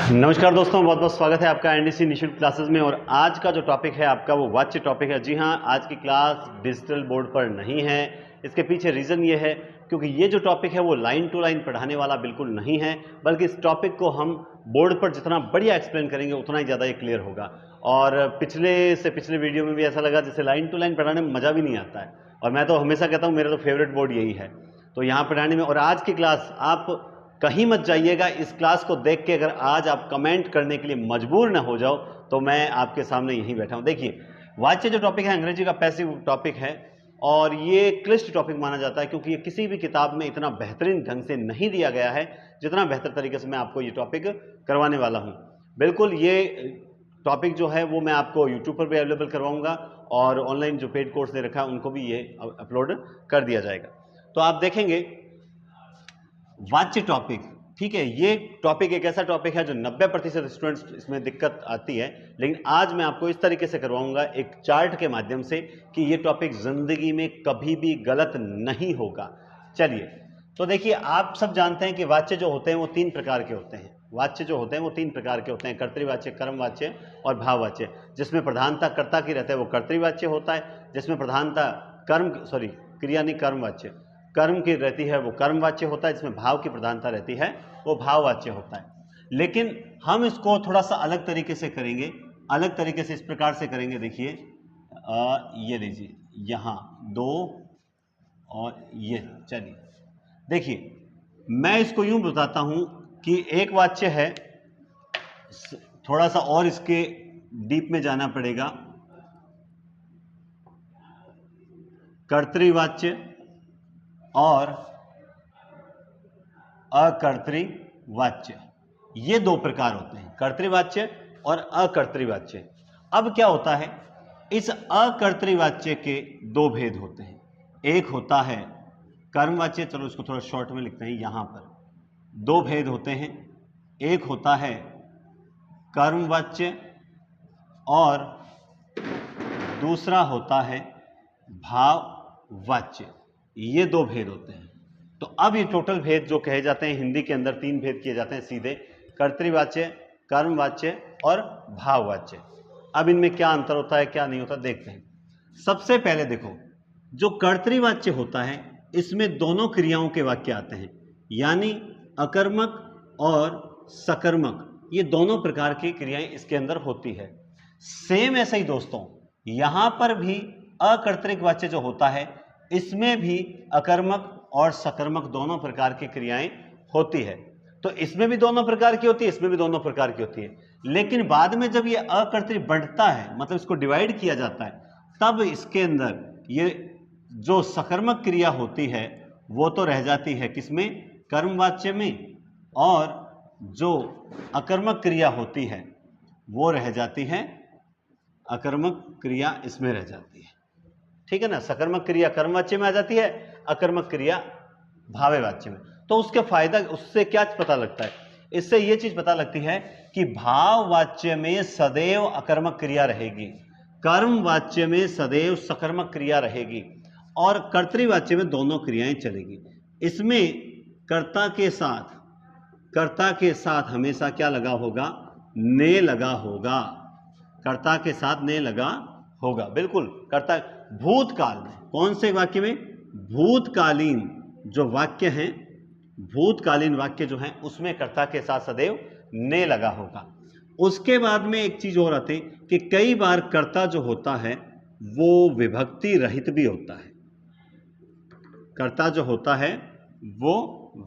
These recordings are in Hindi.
नमस्कार दोस्तों, बहुत बहुत स्वागत है आपका एनडीसी निशुल्क क्लासेस में। और आज का जो टॉपिक है आपका वो वाच्य टॉपिक है। जी हाँ, आज की क्लास डिजिटल बोर्ड पर नहीं है। इसके पीछे रीज़न ये है क्योंकि ये जो टॉपिक है वो लाइन टू लाइन पढ़ाने वाला बिल्कुल नहीं है, बल्कि इस टॉपिक को हम बोर्ड पर जितना बढ़िया एक्सप्लेन करेंगे उतना ही ज़्यादा ये क्लियर होगा। और पिछले वीडियो में भी ऐसा लगा जैसे लाइन टू लाइन पढ़ाने में मज़ा भी नहीं आता है, और मैं तो हमेशा कहता हूँ मेरा तो फेवरेट बोर्ड यही है। तो यहाँ पढ़ाने में, और आज की क्लास आप कहीं मत जाइएगा। इस क्लास को देख के अगर आज आप कमेंट करने के लिए मजबूर ना हो जाओ तो मैं आपके सामने यहीं बैठा हूं। देखिए, वाच्य जो टॉपिक है अंग्रेजी का पैसिव टॉपिक है, और ये क्लिष्ट टॉपिक माना जाता है क्योंकि ये किसी भी किताब में इतना बेहतरीन ढंग से नहीं दिया गया है जितना बेहतर तरीके से मैं आपको ये टॉपिक करवाने वाला हूं। बिल्कुल ये टॉपिक जो है वो मैं आपको यूट्यूब पर भी अवेलेबल करवाऊंगा, और ऑनलाइन जो पेड कोर्स दे रखा है उनको भी ये अपलोड कर दिया जाएगा। तो आप देखेंगे वाच्य टॉपिक, ठीक है, ये टॉपिक एक ऐसा टॉपिक है जो 90% स्टूडेंट्स इसमें दिक्कत आती है, लेकिन आज मैं आपको इस तरीके से करवाऊंगा एक चार्ट के माध्यम से कि ये टॉपिक जिंदगी में कभी भी गलत नहीं होगा। चलिए, तो देखिए, आप सब जानते हैं कि वाच्य जो होते हैं वो तीन प्रकार के होते हैं। वाच्य जो होते हैं वो तीन प्रकार के होते हैं: कर्तृवाच्य, कर्मवाच्य और भाववाच्य। जिसमें प्रधानता कर्ता की रहता है वो कर्तृवाच्य होता है, जिसमें प्रधानता क्रिया नहीं, कर्मवाच्य, कर्म की रहती है वो कर्मवाच्य होता है, जिसमें भाव की प्रधानता रहती है वो भाववाच्य होता है। लेकिन हम इसको थोड़ा सा अलग तरीके से करेंगे, अलग तरीके से इस प्रकार से करेंगे। देखिए, ये लीजिए, यहाँ दो और ये, चलिए देखिए, मैं इसको यूं बताता हूं कि एक वाच्य है, थोड़ा सा और इसके डीप में जाना पड़ेगा, कर्तृवाच्य और अकर्तृवाच्य। ये दो प्रकार होते हैं, कर्तृवाच्य और अकर्तृवाच्य। अब क्या होता है, इस अकर्तृवाच्य के दो भेद होते हैं। एक होता है कर्मवाच्य, चलो इसको थोड़ा शॉर्ट में लिखते हैं, यहां पर दो भेद होते हैं। एक होता है कर्मवाच्य और दूसरा होता है भाववाच्य। ये दो भेद होते हैं। तो अब ये टोटल भेद जो कहे जाते हैं, हिंदी के अंदर तीन भेद किए जाते हैं सीधे: कर्तृवाच्य, कर्मवाच्य और भाववाच्य। अब इनमें क्या अंतर होता है, क्या नहीं होता, देखते हैं। सबसे पहले देखो, जो कर्तृवाच्य होता है इसमें दोनों क्रियाओं के वाक्य आते हैं, यानी अकर्मक और सकर्मक, ये दोनों प्रकार की क्रियाएं इसके अंदर होती है। सेम ऐसा ही दोस्तों, यहां पर भी अकर्तृक वाच्य जो होता है इसमें भी अकर्मक और सकर्मक दोनों प्रकार की क्रियाएं होती है। तो इसमें भी दोनों प्रकार की होती है, इसमें भी दोनों प्रकार की होती है। लेकिन बाद में जब ये अकर्तृक बढ़ता है, मतलब इसको डिवाइड किया जाता है, तब इसके अंदर ये जो सकर्मक क्रिया होती है वो तो रह जाती है किसमें, कर्मवाच्य में, और जो अकर्मक क्रिया होती है वो रह जाती है, अकर्मक क्रिया इसमें रह जाती है। ठीक है ना, सकर्मक क्रिया कर्मवाच्य में आ जाती है, अकर्मक क्रिया भाववाच्य में। तो उसके फायदा, उससे क्या पता लगता है, इससे यह चीज पता लगती है कि भाववाच्य में सदैव अकर्मक क्रिया रहेगी, कर्मवाच्य में सदैव सकर्मक क्रिया रहेगी, और कर्तृवाच्य में दोनों क्रियाएं चलेगी। इसमें कर्ता के साथ हमेशा क्या लगा होगा, ने लगा होगा, कर्ता के साथ ने लगा होगा। बिल्कुल, कर्ता भूतकाल में, कौन से वाक्य में, भूतकालीन जो वाक्य हैं, भूतकालीन वाक्य जो हैं उसमें कर्ता के साथ सदैव ने लगा होगा। उसके बाद में एक चीज और आती कि कई बार कर्ता जो होता है वो विभक्ति रहित भी होता है। कर्ता जो होता है वो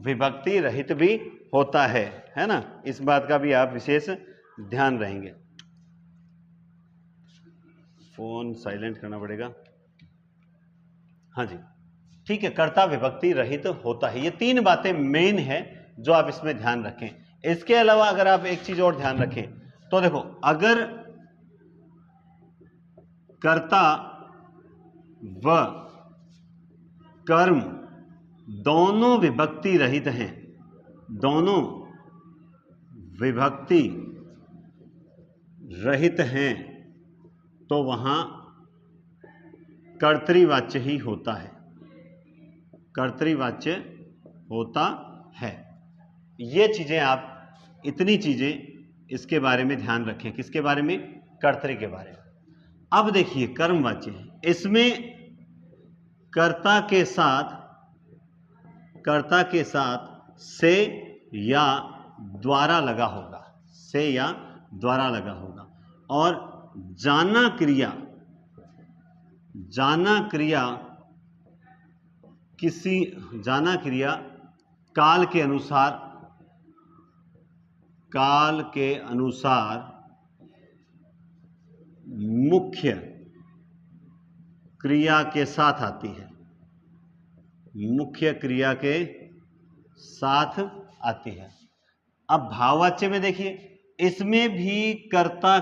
विभक्ति रहित भी होता है ना, इस बात का भी आप विशेष ध्यान रहेंगे। फोन साइलेंट करना पड़ेगा। हाँ जी, ठीक है, कर्ता विभक्ति रहित होता है। ये तीन बातें मेन है जो आप इसमें ध्यान रखें। इसके अलावा अगर आप एक चीज और ध्यान रखें तो देखो, अगर कर्ता व कर्म दोनों विभक्ति रहित हैं, दोनों विभक्ति रहित हैं, तो वहां कर्तृवाच्य ही होता है, कर्तृवाच्य होता है। ये चीजें आप, इतनी चीजें इसके बारे में ध्यान रखें। किसके बारे में? कर्तरी के बारे में। अब देखिए कर्मवाच्य है, इसमें कर्ता के साथ से या द्वारा लगा होगा, से या द्वारा लगा होगा। और जाना क्रिया काल के अनुसार मुख्य क्रिया के साथ आती है, मुख्य क्रिया के साथ आती है। अब भाववाच्य में देखिए, इसमें भी कर्ता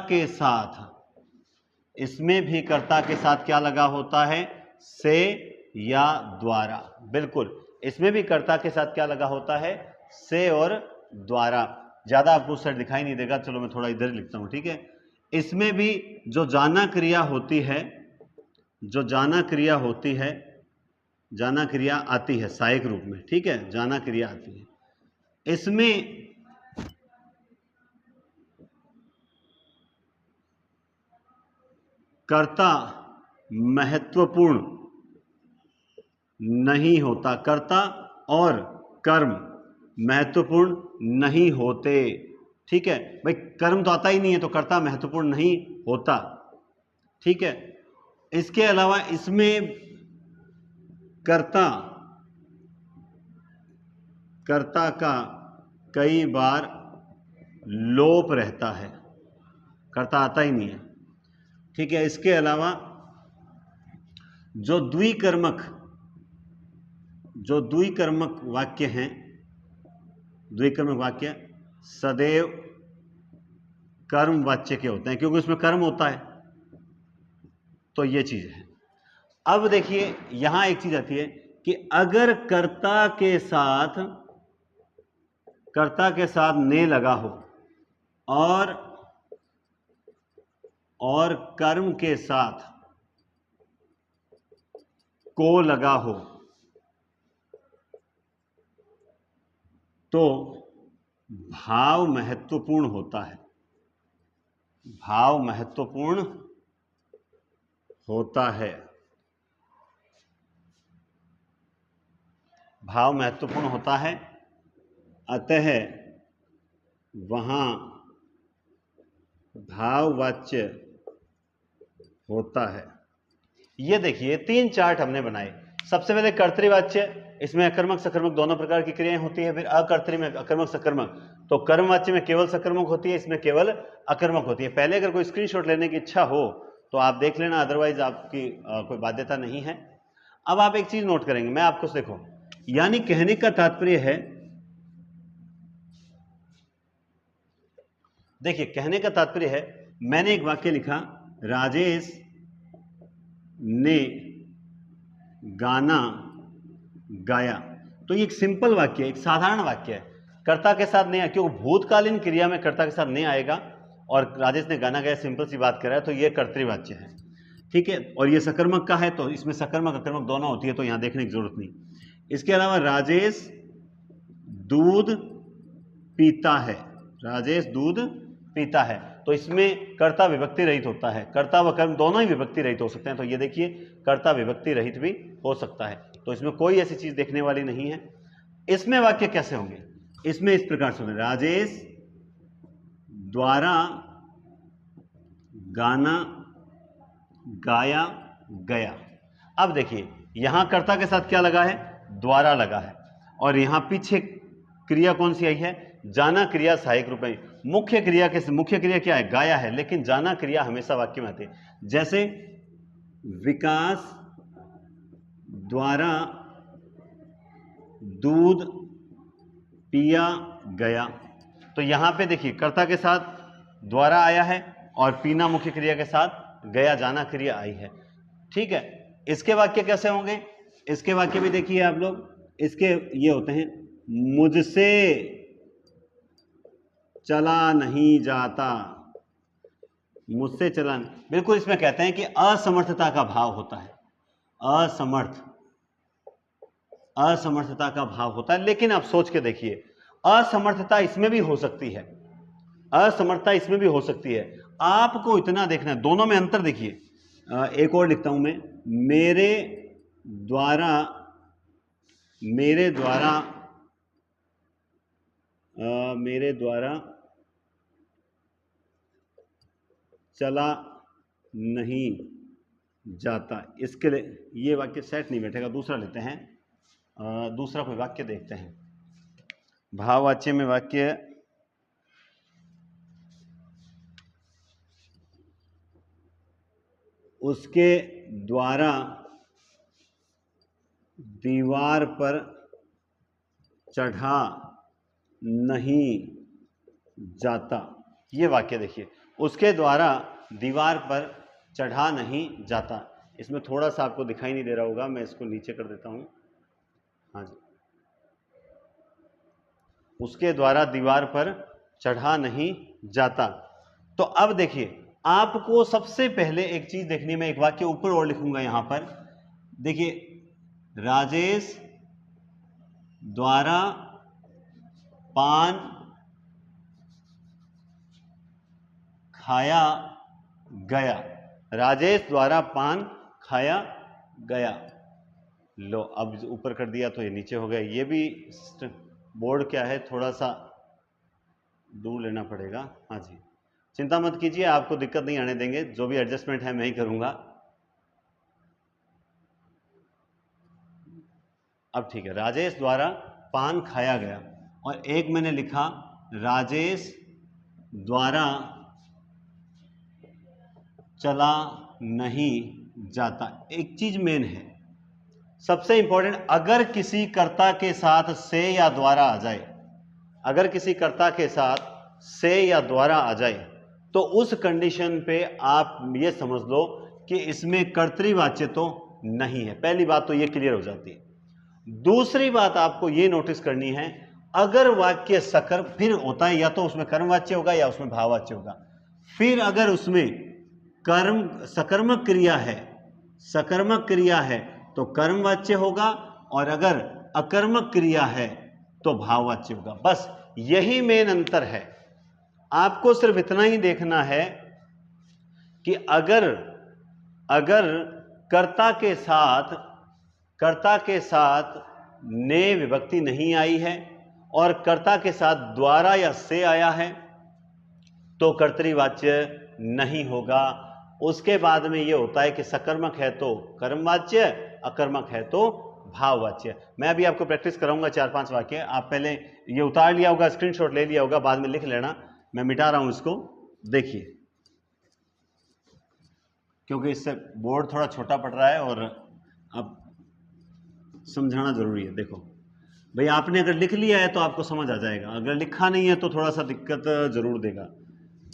के साथ क्या लगा होता है? से या द्वारा। बिल्कुल, इसमें भी कर्ता के साथ क्या लगा होता है? से और द्वारा। ज्यादा आपको उस साइड दिखाई नहीं देगा, चलो मैं थोड़ा इधर लिखता हूं, ठीक है। इसमें भी जो जाना क्रिया आती है सहायक रूप में, ठीक है, जाना क्रिया आती है। इसमें कर्ता महत्वपूर्ण नहीं होता, कर्ता और कर्म महत्वपूर्ण नहीं होते, ठीक है भाई। कर्म तो आता ही नहीं है तो कर्ता महत्वपूर्ण नहीं होता, ठीक है। इसके अलावा इसमें कर्ता का कई बार लोप रहता है, कर्ता आता ही नहीं है, ठीक है। इसके अलावा जो द्विकर्मक वाक्य हैं, द्विकर्मक वाक्य सदैव कर्मवाच्य के होते हैं, क्योंकि उसमें कर्म होता है, तो ये चीज है। अब देखिए यहां एक चीज आती है कि अगर कर्ता के साथ ने लगा हो और कर्म के साथ को लगा हो, तो भाव महत्वपूर्ण होता है, भाव महत्वपूर्ण होता है, भाव महत्वपूर्ण होता है। अतः वहां भाववाच्य होता है। ये देखिए 3 चार्ट हमने बनाए। सबसे पहले कर्तृवाच्य, इसमें अकर्मक सकर्मक दोनों प्रकार की क्रियाएं होती है। फिर अकर्तरी में अकर्मक सकर्मक, तो कर्मवाच्य में केवल सकर्मक होती है, इसमें केवल अकर्मक होती है। पहले अगर कोई स्क्रीनशॉट लेने की इच्छा हो तो आप देख लेना, अदरवाइज आपकी कोई बाध्यता नहीं है। अब आप एक चीज नोट करेंगे, मैं आपको देखो, यानी कहने का तात्पर्य है, देखिए कहने का तात्पर्य है, मैंने एक वाक्य लिखा, राजेश ने गाना गाया, तो ये एक सिंपल वाक्य है, एक साधारण वाक्य है। कर्ता के साथ नहीं आया, क्योंकि भूतकालीन क्रिया में कर्ता के साथ नहीं आएगा, और राजेश ने गाना गाया, सिंपल सी बात कर रहा है, तो ये कर्तृवाच्य है, ठीक है। और ये सकर्मक का है, तो इसमें सकर्मक अकर्मक दोनों होती है, तो यहां देखने की जरूरत नहीं। इसके अलावा राजेश दूध पीता है, राजेश दूध पीता है, तो इसमें कर्ता विभक्ति रहित होता है, कर्ता व कर्म दोनों ही विभक्ति रहित हो सकते हैं, तो ये देखिए कर्ता विभक्ति रहित भी हो सकता है, तो इसमें कोई ऐसी चीज देखने वाली नहीं है। इसमें वाक्य कैसे होंगे? इसमें इस प्रकार से होंगे, राजेश द्वारा गाना गाया गया। अब देखिए यहां कर्ता के साथ क्या लगा है? द्वारा लगा है, और यहां पीछे क्रिया कौन सी आई है? जाना क्रिया सहायक रूप में। मुख्य क्रिया क्या है? गाया है, लेकिन जाना क्रिया हमेशा वाक्य में आती है। जैसे विकास द्वारा दूध पिया गया, तो यहां पे देखिए कर्ता के साथ द्वारा आया है और पीना मुख्य क्रिया के साथ गया जाना क्रिया आई है, ठीक है। इसके वाक्य कैसे होंगे? इसके वाक्य भी देखिए आप लोग, इसके ये होते हैं, मुझसे चला नहीं जाता, मुझसे चला, बिल्कुल इसमें कहते हैं कि असमर्थता का भाव होता है, असमर्थता का भाव होता है। लेकिन आप सोच के देखिए, असमर्थता इसमें भी हो सकती है, असमर्थता इसमें भी हो सकती है। आपको इतना देखना है, दोनों में अंतर देखिए। एक और लिखता हूं मैं, मेरे द्वारा मेरे द्वारा मेरे द्वारा चला नहीं जाता। इसके लिए ये वाक्य सेट नहीं बैठेगा, दूसरा लेते हैं। दूसरा कोई वाक्य देखते हैं। भाववाच्य में वाक्य उसके द्वारा दीवार पर चढ़ा नहीं जाता। ये वाक्य देखिए, उसके द्वारा दीवार पर चढ़ा नहीं जाता। इसमें थोड़ा सा आपको दिखाई नहीं दे रहा होगा, मैं इसको नीचे कर देता हूं। हाँ जी, उसके द्वारा दीवार पर चढ़ा नहीं जाता। तो अब देखिए, आपको सबसे पहले एक चीज देखनी, मैं एक वाक्य ऊपर और लिखूंगा यहां पर। देखिए, राजेश द्वारा पान खाया गया। राजेश द्वारा पान खाया गया। लो, अब ऊपर कर दिया तो ये नीचे हो गया। ये भी बोर्ड क्या है, थोड़ा सा दूर लेना पड़ेगा। हाँ जी, चिंता मत कीजिए, आपको दिक्कत नहीं आने देंगे, जो भी एडजस्टमेंट है मैं ही करूंगा। अब ठीक है, राजेश द्वारा पान खाया गया, और एक मैंने लिखा राजेश द्वारा चला नहीं जाता। एक चीज मेन है, सबसे इंपॉर्टेंट, अगर किसी कर्ता के साथ से या द्वारा आ जाए, अगर किसी कर्ता के साथ से या द्वारा आ जाए, तो उस कंडीशन पे आप ये समझ लो कि इसमें कर्तृवाच्य तो नहीं है। पहली बात तो ये क्लियर हो जाती है। दूसरी बात आपको ये नोटिस करनी है, अगर वाक्य सकर्म, फिर होता है या तो उसमें कर्मवाच्य होगा या उसमें भाववाच्य होगा। फिर अगर उसमें कर्म सकर्मक क्रिया है, सकर्मक क्रिया है तो कर्मवाच्य होगा, और अगर अकर्मक क्रिया है तो भाववाच्य होगा। बस यही मेन अंतर है। आपको सिर्फ इतना ही देखना है कि अगर कर्ता के साथ ने विभक्ति नहीं आई है और कर्ता के साथ द्वारा या से आया है तो कर्तृवाच्य नहीं होगा। उसके बाद में यह होता है कि सकर्मक है तो कर्मवाच्य, अकर्मक है तो भाववाच्य। मैं अभी आपको प्रैक्टिस कराऊंगा 4-5 वाक्य। आप पहले ये उतार लिया होगा, स्क्रीनशॉट ले लिया होगा, बाद में लिख लेना। मैं मिटा रहा हूं इसको, देखिए, क्योंकि इससे बोर्ड थोड़ा छोटा पड़ रहा है और अब समझाना जरूरी है। देखो भाई, आपने अगर लिख लिया है तो आपको समझ आ जाएगा, अगर लिखा नहीं है तो थोड़ा सा दिक्कत जरूर देगा।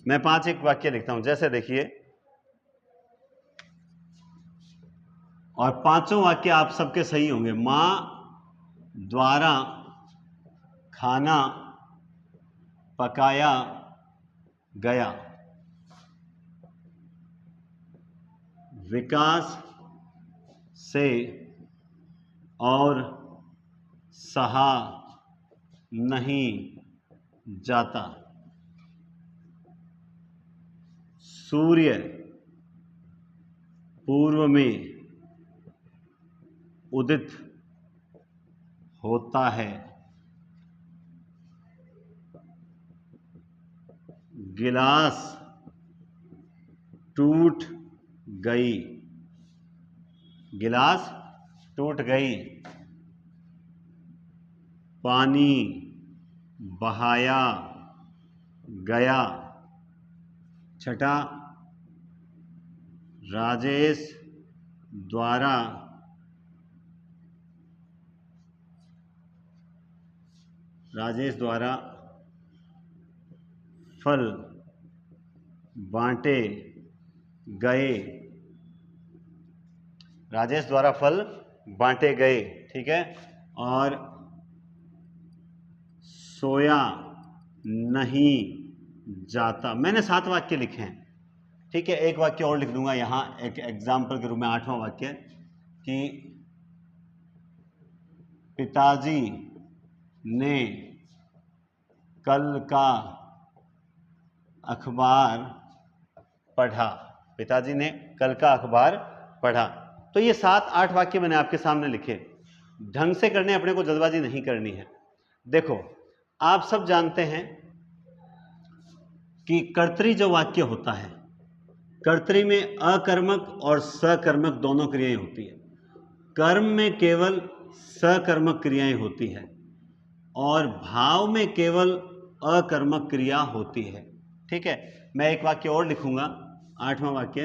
मैं 5 एक वाक्य लिखता हूं, जैसे देखिए, और पांचों वाक्य आप सबके सही होंगे। मां द्वारा खाना पकाया गया। विकास से और सहा नहीं जाता। सूर्य पूर्व में उदित होता है। गिलास टूट गई। गिलास टूट गई। पानी बहाया गया। छठा, राजेश द्वारा फल बांटे गए। राजेश द्वारा फल बांटे गए, ठीक है। और सोया नहीं जाता। मैंने 7 वाक्य लिखे हैं, ठीक है। एक वाक्य और लिख दूंगा यहां एक एग्जाम्पल के रूप में, 8वां वाक्य, कि पिताजी ने कल का अखबार पढ़ा, पिताजी ने कल का अखबार पढ़ा। तो ये 7-8 वाक्य मैंने आपके सामने लिखे, ढंग से करने, अपने को जल्दबाजी नहीं करनी है। देखो, आप सब जानते हैं कि कर्तरी जो वाक्य होता है, कर्तरी में अकर्मक और सकर्मक दोनों क्रियाएं होती है। कर्म में केवल सकर्मक क्रियाएं होती है और भाव में केवल अकर्मक क्रिया होती है। ठीक है, मैं एक वाक्य और लिखूंगा, 8वां वाक्य,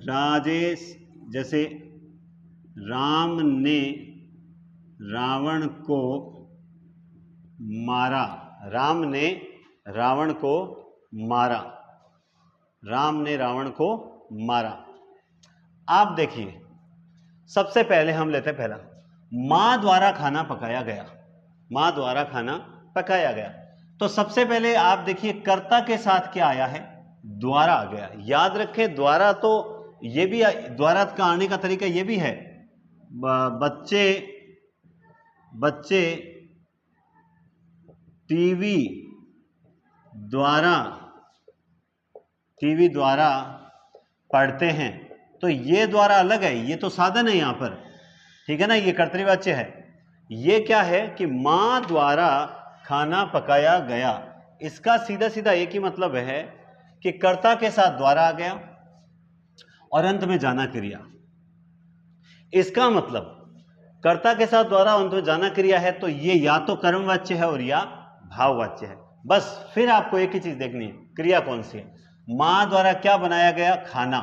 राजेश, जैसे राम ने रावण को मारा, राम ने रावण को मारा, राम ने रावण को मारा। आप देखिए, सबसे पहले हम लेते हैं पहला, मां द्वारा खाना पकाया गया, मां द्वारा खाना पकाया गया। तो सबसे पहले आप देखिए कर्ता के साथ क्या आया है, द्वारा आ गया। याद रखें, द्वारा तो ये भी, द्वारा का आने का तरीका ये भी है, बच्चे टीवी द्वारा पढ़ते हैं। तो ये द्वारा अलग है, ये तो साधन है यहां पर, ठीक है ना, ये कर्तृवाच्य है। ये क्या है कि मां द्वारा खाना पकाया गया, इसका सीधा सीधा एक ही मतलब है कि कर्ता के साथ द्वारा आ गया और अंत में जाना क्रिया। इसका मतलब कर्ता के साथ द्वारा अंत में जाना क्रिया है, तो ये या तो कर्मवाच्य है और या भाववाच्य है। बस फिर आपको एक ही चीज देखनी है, क्रिया कौन सी है। मां द्वारा क्या बनाया गया, खाना,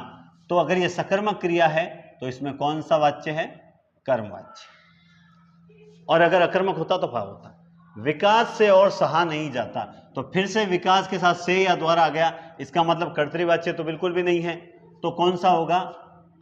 तो अगर ये सकर्मक क्रिया है तो इसमें कौन सा वाच्य है, कर्मवाच्य। और अगर अकर्मक होता तो भाव होता। विकास से और सहा नहीं जाता, तो फिर से विकास के साथ से या द्वारा आ गया, इसका मतलब कर्तृवाच्य तो बिल्कुल भी नहीं है। तो कौन सा होगा,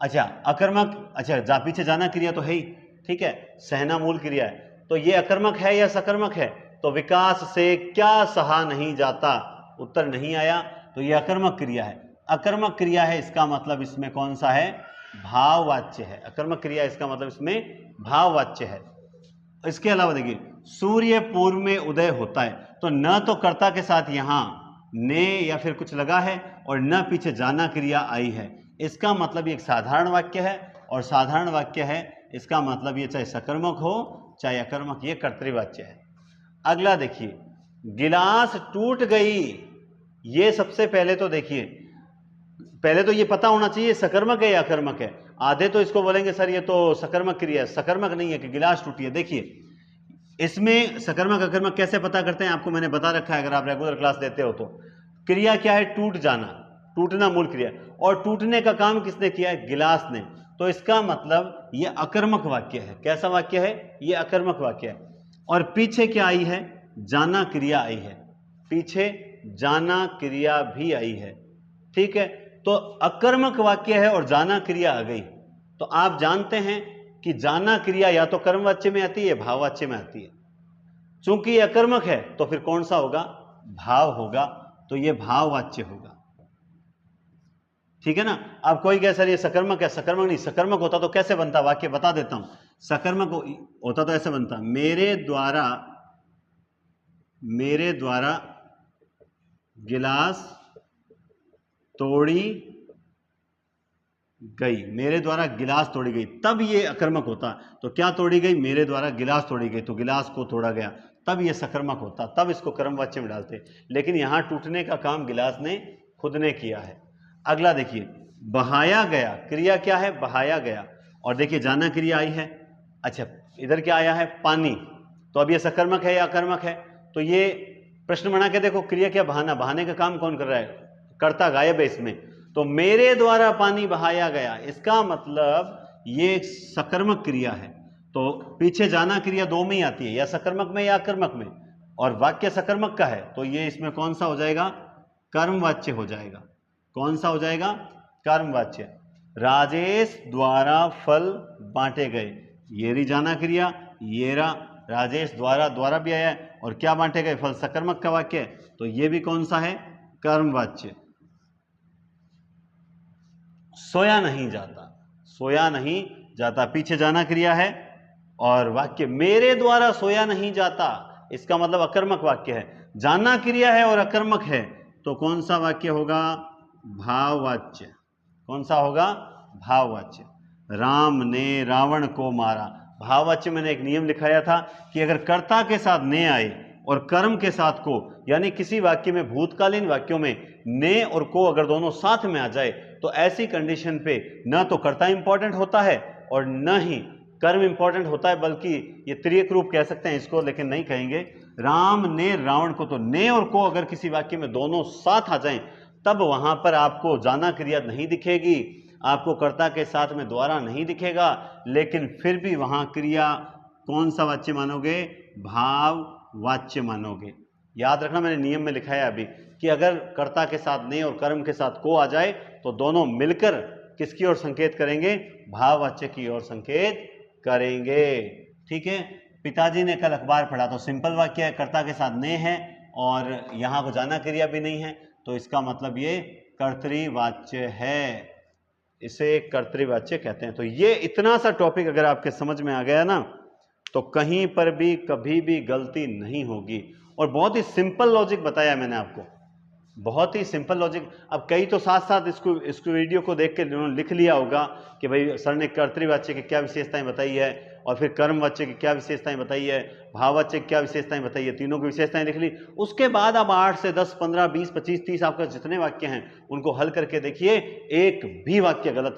अच्छा अकर्मक, अच्छा पीछे जाना क्रिया तो है ही, ठीक है, सहना मूल क्रिया है, तो ये अकर्मक है या सकर्मक है, तो विकास से क्या सहा नहीं जाता, उत्तर नहीं आया, तो ये अकर्मक क्रिया है। अकर्मक क्रिया है, इसका मतलब इसमें कौन सा है, भाववाच्य है। अकर्मक क्रिया, इसका मतलब इसमें भाववाच्य है। इसके अलावा देखिए, सूर्य पूर्व में उदय होता है, तो न तो कर्ता के साथ यहां ने या फिर कुछ लगा है और न पीछे जाना क्रिया आई है। इसका मतलब ये एक साधारण वाक्य है, और साधारण वाक्य है, इसका मतलब ये चाहे सकर्मक हो चाहे अकर्मक, ये कर्तृवाच्य है। अगला देखिए, गिलास टूट गई, ये सबसे पहले तो देखिए, पहले तो ये पता होना चाहिए सकर्मक है या अकर्मक है। आधे तो इसको बोलेंगे सर ये तो सकर्मक क्रिया है, सकर्मक नहीं है कि गिलास टूटी है। देखिए इसमें सकर्मक अकर्मक कैसे पता करते हैं, आपको मैंने बता रखा है, अगर आप रेगुलर क्लास लेते हो तो। क्रिया क्या है, टूट जाना, टूटना मूल क्रिया, और टूटने का काम किसने किया है, गिलास ने, तो इसका मतलब ये अकर्मक वाक्य है। कैसा वाक्य है, ये अकर्मक वाक्य है। और पीछे क्या आई है, जाना क्रिया आई है, पीछे जाना क्रिया भी आई है, ठीक है। तो अकर्मक वाक्य है और जाना क्रिया आ गई, तो आप जानते हैं कि जाना क्रिया या तो कर्मवाच्य में आती है, भाववाच्य में आती है। चूंकि ये अकर्मक है तो फिर कौन सा होगा, भाव होगा, तो ये भाववाच्य होगा, ठीक है ना। अब कोई कहे सर ये सकर्मक है, सकर्मक नहीं, सकर्मक होता तो कैसे बनता, वाक्य बता देता हूं। सकर्मक होता तो ऐसे बनता, मेरे द्वारा गिलास तोड़ी गई, मेरे द्वारा गिलास तोड़ी गई, तब ये अकर्मक होता। तो क्या तोड़ी गई, मेरे द्वारा गिलास तोड़ी गई, तो गिलास को तोड़ा गया, तब ये सकर्मक होता, तब इसको कर्मवाच्य में डालते। लेकिन यहां टूटने का काम गिलास ने खुद ने किया है। अगला देखिए, बहाया गया, क्रिया क्या है, बहाया गया, और देखिए जाना क्रिया आई है। अच्छा इधर क्या आया है, पानी, तो अब ये सकर्मक है या अकर्मक है, तो ये प्रश्न बना के देखो, क्रिया क्या, बहाना, बहाने का काम कौन कर रहा है, कर्ता गायब है इसमें। तो मेरे द्वारा पानी बहाया गया, इसका मतलब ये सकर्मक क्रिया है, तो पीछे जाना क्रिया दो में ही आती है, या सकर्मक में या अकर्मक में, और वाक्य सकर्मक का है, तो ये इसमें कौन सा हो जाएगा, कर्मवाच्य हो जाएगा। कौन सा हो जाएगा, कर्मवाच्य। राजेश द्वारा फल बांटे गए, ये रही जाना क्रिया, ये रहा राजेश द्वारा भी आया है, और क्या बांटे गए, फल, सकर्मक का वाक्य है, तो ये भी कौन सा है, कर्मवाच्य। सोया नहीं जाता, सोया नहीं जाता, पीछे जाना क्रिया है, और वाक्य मेरे द्वारा सोया नहीं जाता, इसका मतलब अकर्मक वाक्य है। जाना क्रिया है और अकर्मक है, तो कौन सा वाक्य होगा? भाववाच्य। कौन सा होगा? भाववाच्य। राम ने रावण को मारा। भाववाच्य मैंने एक नियम लिखाया था कि अगर कर्ता के साथ ने आए और कर्म के साथ को, यानी किसी वाक्य में, भूतकालीन वाक्यों में ने और को अगर दोनों साथ में आ जाए तो ऐसी कंडीशन पे न तो कर्ता इंपॉर्टेंट होता है और न ही कर्म इंपॉर्टेंट होता है, बल्कि ये त्रियक रूप कह सकते हैं इसको, लेकिन नहीं कहेंगे। राम ने रावण को, तो ने और को अगर किसी वाक्य में दोनों साथ आ जाएं तब वहां पर आपको जाना क्रिया नहीं दिखेगी, आपको कर्ता के साथ में द्वारा नहीं दिखेगा, लेकिन फिर भी वहां क्रिया कौन सा वाच्य मानोगे? भाववाच्य मानोगे। याद रखना, मैंने नियम में लिखा है अभी कि अगर कर्ता के साथ ने और कर्म के साथ को आ जाए तो दोनों मिलकर किसकी ओर संकेत करेंगे? भाववाच्य की ओर संकेत करेंगे। ठीक है। पिताजी ने कल अखबार पढ़ा, तो सिंपल वाक्य है, कर्ता के साथ ने है और यहां को जाना क्रिया भी नहीं है, तो इसका मतलब ये कर्तृवाच्य है, इसे कर्तृवाच्य कहते हैं। तो ये इतना सा टॉपिक अगर आपके समझ में आ गया ना, तो कहीं पर भी कभी भी गलती नहीं होगी। और बहुत ही सिंपल लॉजिक बताया मैंने आपको, बहुत ही सिंपल लॉजिक। अब कई तो साथ साथ इसको वीडियो को देख के लिख लिया होगा कि भाई सर ने कर्तृवाच्य की क्या विशेषताएं बताई है और फिर कर्मवाच्य की क्या विशेषताएं बताई है, भाववाच्य की क्या विशेषताएं बताई है, तीनों की विशेषताएं लिख ली। उसके बाद अब 8 से 10, 15, 20, 25, 30 आपका जितने वाक्य हैं उनको हल करके देखिए, एक भी वाक्य गलत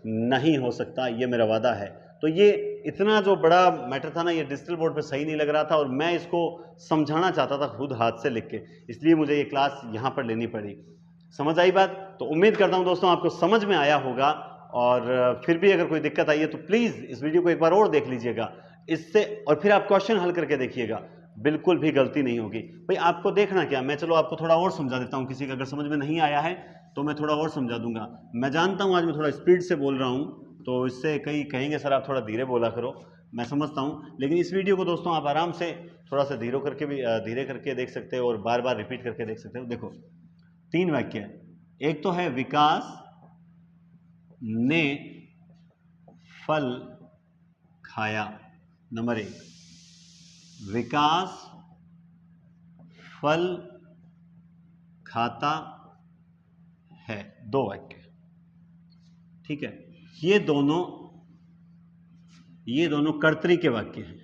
नहीं हो सकता, ये मेरा वादा है। तो ये इतना जो बड़ा मैटर था ना, ये डिजिटल बोर्ड पे सही नहीं लग रहा था और मैं इसको समझाना चाहता था खुद हाथ से लिख के, इसलिए मुझे ये क्लास यहाँ पर लेनी पड़ी। समझ आई बात? तो उम्मीद करता हूँ दोस्तों आपको समझ में आया होगा, और फिर भी अगर कोई दिक्कत आई है तो प्लीज़ इस वीडियो को एक बार और देख लीजिएगा इससे, और फिर आप क्वेश्चन हल करके देखिएगा, बिल्कुल भी गलती नहीं होगी। भाई आपको देखना क्या, मैं चलो आपको थोड़ा और समझा देता हूँ, किसी का अगर समझ में नहीं आया है तो मैं थोड़ा और समझा दूंगा। मैं जानता हूँ आज मैं थोड़ा स्पीड से बोल रहा हूँ, तो इससे कई कहेंगे सर आप थोड़ा धीरे बोला करो, मैं समझता हूँ, लेकिन इस वीडियो को दोस्तों आप आराम से थोड़ा सा धीरे करके देख सकते हो और बार बार रिपीट करके देख सकते हो। देखो 3 वाक्य है, एक तो है विकास ने फल खाया, नंबर 1, विकास फल खाता है, 2 वाक्य। ठीक है, ये दोनों कर्तरी के वाक्य हैं।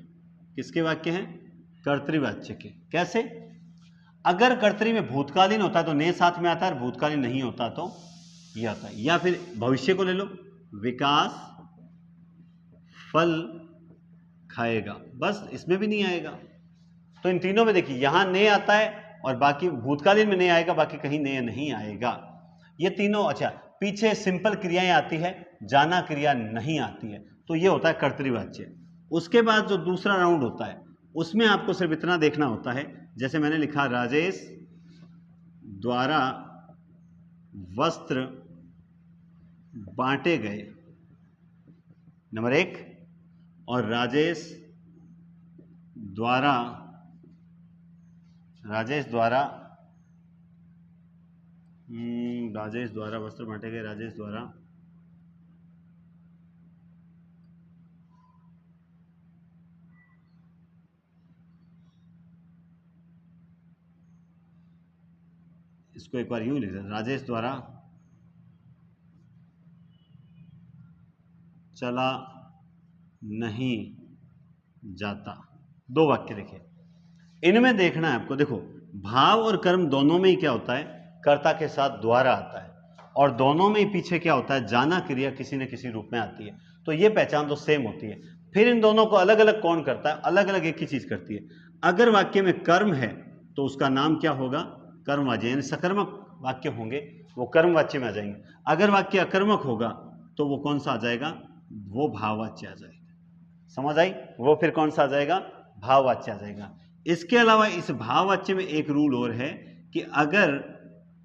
किसके वाक्य हैं? कर्तृवाच्य के। कैसे? अगर कर्तरी में भूतकालीन होता है तो ने साथ में आता है, भूतकालीन नहीं होता तो ये आता है। या फिर भविष्य को ले लो, विकास फल खाएगा, बस इसमें भी नहीं आएगा। तो इन तीनों में देखिए यहां ने आता है और बाकी भूतकालीन में ने आएगा, बाकी कहीं ने नहीं आएगा। ये तीनों, अच्छा पीछे सिंपल क्रियाएं आती है, जाना क्रिया नहीं आती है, तो ये होता है कर्तृवाच्य। उसके बाद जो दूसरा राउंड होता है उसमें आपको सिर्फ इतना देखना होता है, जैसे मैंने लिखा राजेश द्वारा वस्त्र बांटे गए, नंबर 1, और राजेश द्वारा वस्त्र बांटे गए, राजेश द्वारा इसको एक बार यूं लिख दें, राजेश द्वारा चला नहीं जाता। 2 वाक्य देखिए, इनमें देखना है आपको। देखो भाव और कर्म दोनों में ही क्या होता है? कर्ता के साथ द्वारा आता है, और दोनों में ही पीछे क्या होता है? जाना क्रिया किसी न किसी रूप में आती है। तो ये पहचान तो सेम होती है। फिर इन दोनों को अलग अलग कौन करता है? अलग अलग एक ही चीज करती है। अगर वाक्य में कर्म है तो उसका नाम क्या होगा? कर्मवाच्य, यानी सकर्मक वाक्य होंगे वो कर्मवाच्य में आ जाएंगे। अगर वाक्य अकर्मक होगा तो वो कौन सा आ जाएगा? वो भाववाच्य आ जाएगा। समझ आई? वो फिर कौन सा आ जाएगा? भाववाच्य आ जाएगा। इसके अलावा इस भाववाच्य में एक रूल और है कि अगर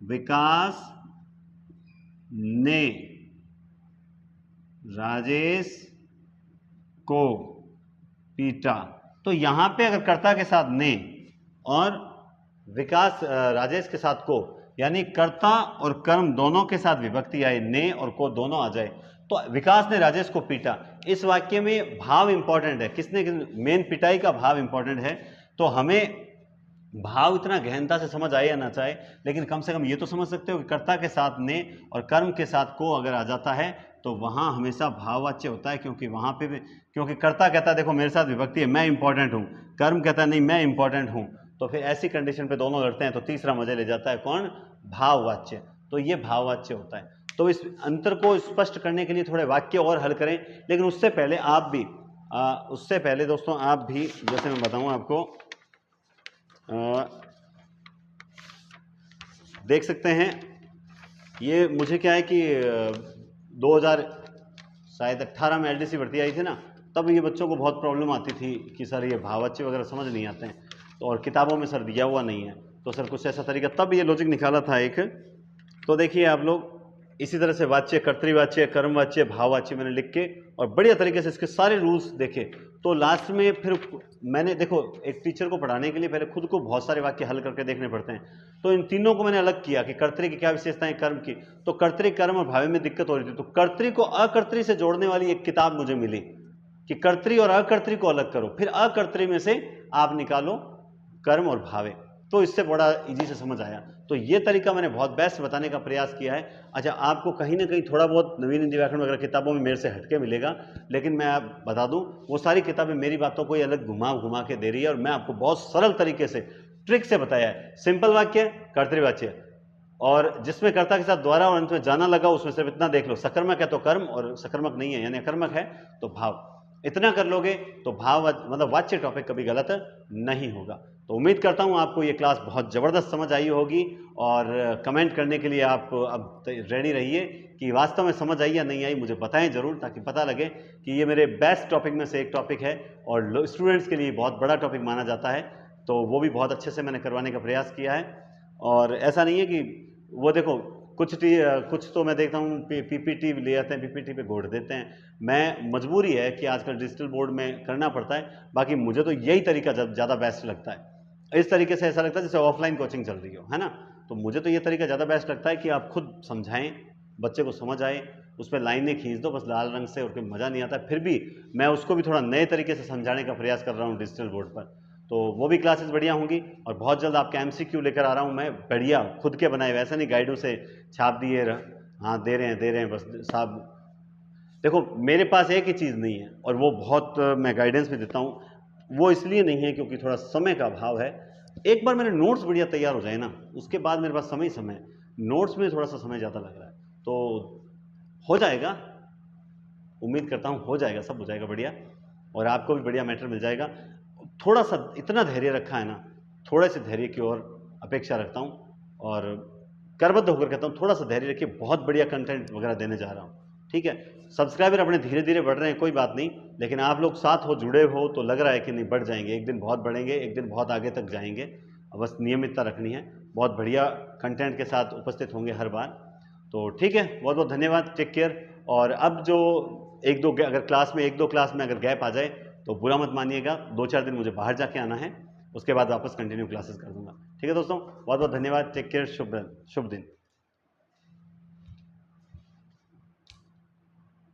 विकास ने राजेश को पीटा, तो यहां पे अगर कर्ता के साथ ने और विकास राजेश के साथ को, यानी कर्ता और कर्म दोनों के साथ विभक्ति आए, ने और को दोनों आ जाए, तो विकास ने राजेश को पीटा, इस वाक्य में भाव इंपॉर्टेंट है। किसने? मेन पिटाई का भाव इंपॉर्टेंट है। तो हमें भाव इतना गहनता से समझ आए या ना चाहे, लेकिन कम से कम ये तो समझ सकते हो कि कर्ता के साथ ने और कर्म के साथ को अगर आ जाता है तो वहाँ हमेशा भाववाच्य होता है, क्योंकि वहाँ पे भी, क्योंकि कर्ता कहता है देखो मेरे साथ विभक्ति है, मैं इंपॉर्टेंट हूँ, कर्म कहता है नहीं मैं इंपॉर्टेंट हूँ, तो फिर ऐसी कंडीशन पे दोनों लड़ते हैं तो तीसरा मजे ले जाता है कौन? भाववाच्य। तो ये भाववाच्य होता है। तो इस अंतर को स्पष्ट करने के लिए थोड़े वाक्य और हल करें, लेकिन उससे पहले आप भी उससे पहले दोस्तों आप भी, जैसे मैं बताऊं आपको, देख सकते हैं ये मुझे क्या है कि 2000 शायद 18 में एलडीसी भर्ती आई थी ना, तब ये बच्चों को बहुत प्रॉब्लम आती थी कि सर ये भाववाच्य वगैरह समझ नहीं आते हैं, तो और किताबों में सर दिया हुआ नहीं है, तो सर कुछ ऐसा तरीका, तब ये लॉजिक निकाला था एक। तो देखिए आप लोग, इसी तरह से वाच्य, कर्तृवाच्य, कर्मवाच्य, भाववाच्य मैंने लिख के और बढ़िया तरीके से इसके सारे रूल्स देखे। तो लास्ट में फिर मैंने, देखो एक टीचर को पढ़ाने के लिए पहले खुद को बहुत सारे वाक्य हल करके देखने पड़ते हैं, तो इन तीनों को मैंने अलग किया कि कर्तृ की क्या विशेषताएं, कर्म की, तो कर्तृ, कर्म और भाव में दिक्कत हो रही थी, तो कर्तृ को अकर्तृ से जोड़ने वाली एक किताब मुझे मिली कि कर्तृ और अकर्तृ को अलग करो, फिर अकर्तृ में से आप निकालो कर्म और भावे, तो इससे बड़ा इजी से समझ आया। तो ये तरीका मैंने बहुत बेस्ट बताने का प्रयास किया है। अच्छा, आपको कहीं ना कहीं थोड़ा बहुत नवीन हिंदी व्याकरण वगैरह किताबों में मेरे से हटके मिलेगा, लेकिन मैं आप बता दूं वो सारी किताबें मेरी बातों को ही अलग घुमा घुमा के दे रही है, और मैं आपको बहुत सरल तरीके से, ट्रिक से बताया है। सिंपल वाक्य, कर्तृवाच्य, और जिसमें कर्ता के साथ द्वारा और अंत में जाना लगा उसमें सिर्फ इतना देख लो, सकर्मक है तो कर्म, और सकर्मक नहीं है यानी अकर्मक है तो भाव। इतना कर लोगे तो भाव मतलब वाच्य टॉपिक कभी गलत नहीं होगा। तो उम्मीद करता हूं आपको ये क्लास बहुत ज़बरदस्त समझ आई होगी, और कमेंट करने के लिए आप अब रेडी रहिए कि वास्तव में समझ आई या नहीं आई, मुझे बताएं ज़रूर, ताकि पता लगे कि ये मेरे बेस्ट टॉपिक में से एक टॉपिक है और स्टूडेंट्स के लिए बहुत बड़ा टॉपिक माना जाता है, तो वो भी बहुत अच्छे से मैंने करवाने का प्रयास किया है। और ऐसा नहीं है कि वो देखो कुछ तो मैं देखता हूँ पीपीटी ले आते हैं, पीपीटी पे घोड़ देते हैं, मैं मजबूरी है कि आजकल डिजिटल बोर्ड में करना पड़ता है, बाकी मुझे तो यही तरीका ज़्यादा बेस्ट लगता है। इस तरीके से ऐसा लगता है जैसे ऑफलाइन कोचिंग चल रही हो, है ना, तो मुझे तो ये तरीका ज़्यादा बेस्ट लगता है कि आप खुद समझाएं, बच्चे को समझ आए, उस पर लाइनें खींच दो बस लाल रंग से, और कोई मज़ा नहीं आता, फिर भी मैं उसको भी थोड़ा नए तरीके से समझाने का प्रयास कर रहा हूँ डिजिटल बोर्ड पर, तो वो भी क्लासेस बढ़िया होंगी। और बहुत जल्द आपके एमसीक्यू लेकर आ रहा हूँ मैं, बढ़िया खुद के बनाए, वैसे नहीं गाइडों से छाप दिए, हाँ दे रहे हैं बस साहब। देखो मेरे पास एक ही चीज़ नहीं है, और वो बहुत मैं गाइडेंस भी देता हूँ, वो इसलिए नहीं है क्योंकि थोड़ा समय का अभाव है। एक बार मेरे नोट्स बढ़िया तैयार हो जाए ना, उसके बाद मेरे पास समय, नोट्स में थोड़ा सा समय ज़्यादा लग रहा है, तो हो जाएगा, उम्मीद करता हूँ हो जाएगा, सब हो जाएगा बढ़िया, और आपको भी बढ़िया मैटर मिल जाएगा। थोड़ा सा इतना धैर्य रखा है ना, थोड़े से धैर्य की ओर अपेक्षा रखता हूँ, और करबद्ध होकर कहता हूँ थोड़ा सा धैर्य रखिए, बहुत बढ़िया कंटेंट वगैरह देने जा रहा हूँ, ठीक है। सब्सक्राइबर अपने धीरे धीरे बढ़ रहे हैं, कोई बात नहीं, लेकिन आप लोग साथ हो, जुड़े हो, तो लग रहा है कि नहीं बढ़ जाएंगे, एक दिन बहुत बढ़ेंगे, एक दिन बहुत आगे तक जाएंगे, बस नियमितता रखनी है, बहुत बढ़िया कंटेंट के साथ उपस्थित होंगे हर बार। तो ठीक है, बहुत बहुत धन्यवाद, टेक केयर। और अब जो अगर क्लास में एक दो क्लास में अगर गैप आ जाए तो बुरा मत मानिएगा, 2-4 दिन मुझे बाहर जाके आना है, उसके बाद वापस कंटिन्यू क्लासेस कर दूंगा, ठीक है दोस्तों, बहुत बहुत धन्यवाद, टेक केयर, शुभ दिन।